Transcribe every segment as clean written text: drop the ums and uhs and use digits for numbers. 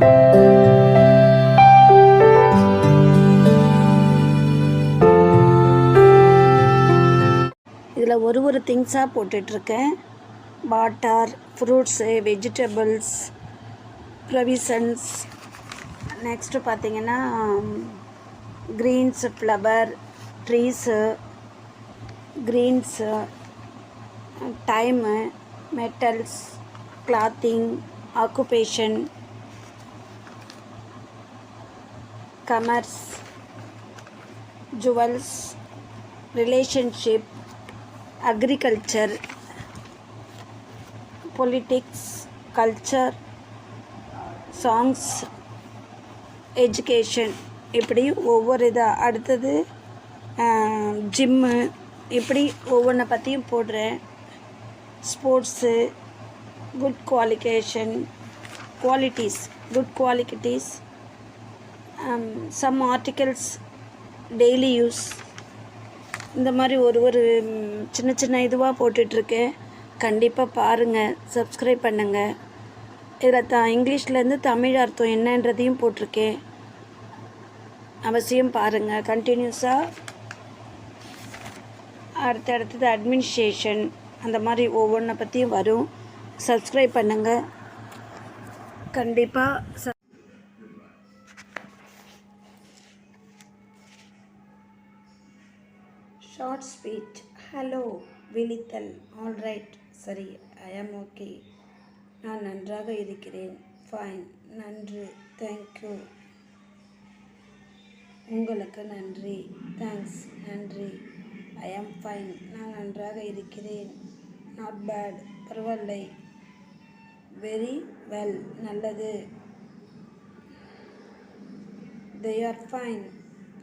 இதில் ஒரு திங்ஸாக போட்டுட்ருக்கேன். Water, fruits, vegetables, provisions. Next பார்த்திங்கன்னா greens, flower, trees, greens, time, metals, clothing, occupation, commerce, jewels, relationship, agriculture, politics, culture, songs, education, இப்படி ஒவ்வொரு இதாக. அடுத்தது ஜிம்மு, இப்படி ஒவ்வொன்றை பற்றியும் போடுறேன். Sports, good qualities, some articles, daily use, இந்த மாதிரி ஒரு சின்ன இதுவாக போட்டுட்ருக்கேன். கண்டிப்பாக பாருங்கள், சப்ஸ்கிரைப் பண்ணுங்கள். இதில் இங்கிலீஷ்லேருந்து தமிழ் அர்த்தம் என்னன்றதையும் போட்டிருக்கேன். அவசியம் பாருங்கள் கண்டினியூஸாக. அடுத்தது அட்மினிஸ்ட்ரேஷன், அந்த மாதிரி ஒவ்வொன்றை பற்றியும் வரும். சப்ஸ்கிரைப் பண்ணுங்கள் கண்டிப்பாக. Short speech. ஹலோ, விழித்தல். ஆல்ரைட், சரி, ஐ ஆம் ஓகே, நான் நன்றாக இருக்கிறேன். ஃபைன், நன்று, தேங்க்யூ, உங்களுக்கு நன்றி, தேங்க்ஸ், நன்றி, ஐ ஆம் ஃபைன், நான் நன்றாக இருக்கிறேன். நாட் பேட், பரவாயில்லை. வெரி வெல், நல்லது. தே ஆர் ஃபைன்,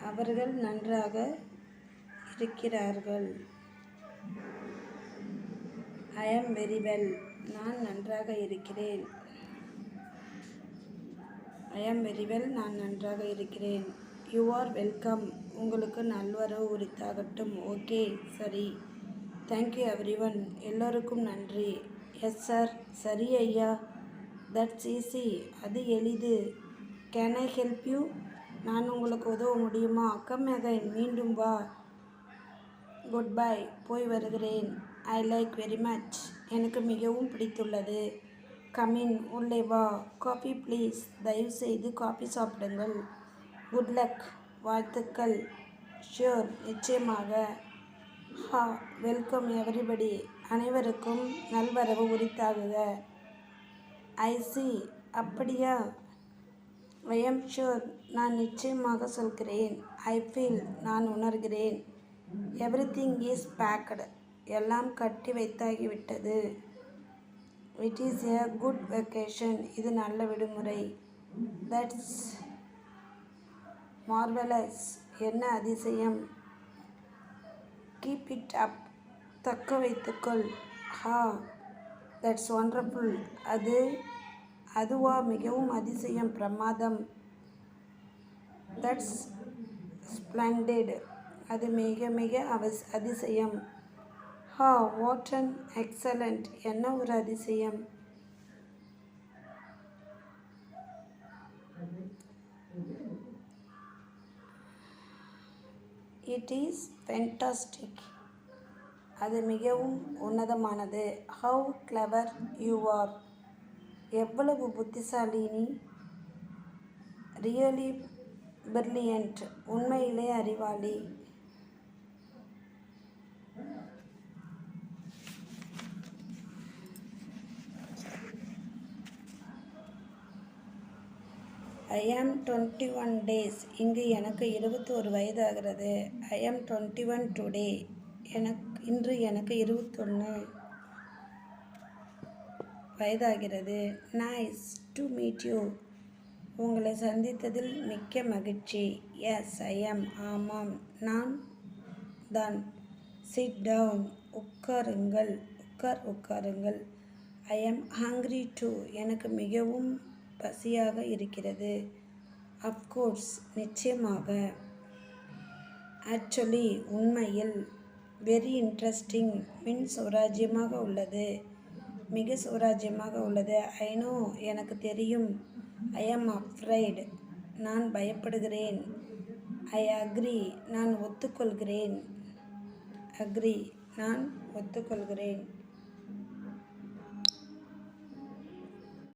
அவர்கள் நன்றாக இருக்கிறார்கள். ஐ ஆம் வெரி வெல், நான் நன்றாக இருக்கிறேன். ஐ ஆம் வெரி வெல், நான் நன்றாக இருக்கிறேன். யூ ஆர் வெல்கம், உங்களுக்கு நல்வரவு உரித்தாகட்டும். ஓகே, சரி, தேங்க்யூ எவ்ரிவன், எல்லோருக்கும் நன்றி. எஸ் சார், சரி ஐயா, தட்ஸ் ஈஸி, அது எளிது. கேன் ஐ ஹெல்ப் யூ, நான் உங்களுக்கு உதவ முடியுமா? கம் அகைன், மீண்டும் வா. குட் பை, போய் வருகிறேன். ஐ லைக் வெரி மச், எனக்கு மிகவும் பிடித்துள்ளது. கமின், உள்ளே வா. காஃபி ப்ளீஸ், தயவுசெய்து காஃபி சாப்பிடுங்கள். குட் லக், வாழ்த்துக்கள். ஷியோர், நிச்சயமாக. ஹா, வெல்கம் எவரிபடி, அனைவருக்கும் நல்வரவு உரித்தாகுக. ஐ சி, அப்படியா? ஐ எம் ஷுர், நான் நிச்சயமாக சொல்கிறேன். ஐ ஃபீல், நான் உணர்கிறேன். எவ்ரிதிங் இஸ் பேக்டு, எல்லாம் கட்டி வைத்தாகிவிட்டது. It is a good vacation, இது நல்ல விடுமுறை. தட்ஸ் மார்வலஸ், என்ன அதிசயம். கீப் இட் அப், தக்க வைத்துக்கொள். ஹா, தட்ஸ் ஒண்டர்ஃபுல், அதுவா மிகவும் அதிசயம், பிரமாதம். தட்ஸ் ஸ்ப்ளெண்டிட், அது மிக மிக அதிசயம். ஹா, வாட் அன் எக்ஸலண்ட், என்ன ஒரு அதிசயம். இட் இஸ் ஃபென்டாஸ்டிக், அது மிகவும் உன்னதமானது. ஹவ் கிளவர் யூ ஆர், எவ்வளவு புத்திசாலி நீ. ரியலி பிரில்லியன்ட், உண்மையிலே அறிவாளி. ஐ ஆம் 21 டேஸ், இங்கு எனக்கு 21 வயதாகிறது. ஐ ஆம் 21 டுடே, இன்று எனக்கு 21 வயதாகிறது. நைஸ் டு மீட் யூ, உங்களை சந்தித்ததில் மிக்க மகிழ்ச்சி. எஸ் ஐ ஆம், ஆமாம் நான் தான். Sit down, உட்காருங்கள். ஐ ஆம் ஹங்க்ரி டூ, எனக்கு மிகவும் பசியாக இருக்கிறது. அஃப்கோர்ஸ், நிச்சயமாக. ஆக்சுவலி, உண்மையில். வெரி இன்ட்ரெஸ்டிங், மிக சுவராஜ்யமாக உள்ளது. ஐ நோ, எனக்கு தெரியும். ஐ ஆம் அஃப்ரைட், நான் பயப்படுகிறேன். ஐ அக்ரி, நான் ஒத்துக்கொள்கிறேன். அக்ரி, நான் ஒத்துக்கொள்கிறேன்.